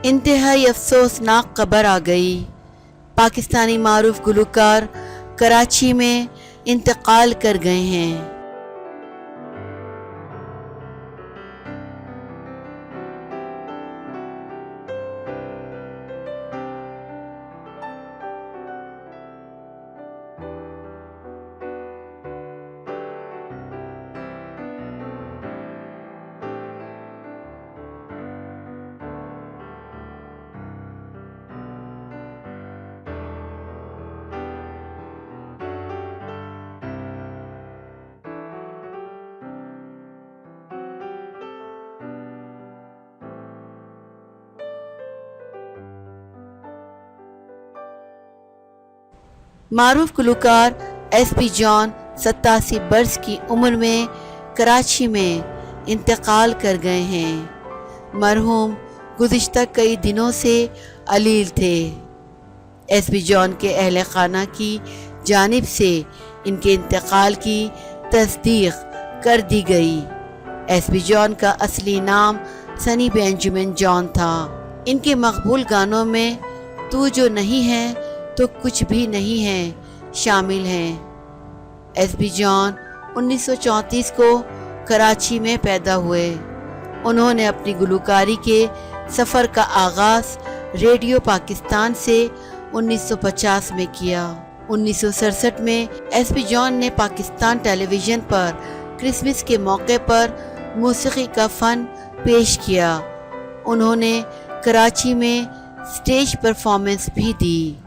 انتہائی افسوسناک خبر آ گئی، پاکستانی معروف گلوکار کراچی میں انتقال کر گئے ہیں۔ معروف گلوکار ایس پی جان 87 برس کی عمر میں کراچی میں انتقال کر گئے ہیں۔ مرحوم گزشتہ کئی دنوں سے علیل تھے۔ ایس پی جان کے اہل خانہ کی جانب سے ان کے انتقال کی تصدیق کر دی گئی۔ ایس پی جان کا اصلی نام سنی بینجمن جان تھا۔ ان کے مقبول گانوں میں تو جو نہیں ہے تو کچھ بھی نہیں ہے شامل ہیں۔ ایس پی جان 1934 کو کراچی میں پیدا ہوئے۔ انہوں نے اپنی گلوکاری کے سفر کا آغاز ریڈیو پاکستان سے 1950 میں کیا۔ 1967 میں ایس پی جان نے پاکستان ٹیلی ویژن پر کرسمس کے موقع پر موسیقی کا فن پیش کیا۔ انہوں نے کراچی میں اسٹیج پرفارمنس بھی دی۔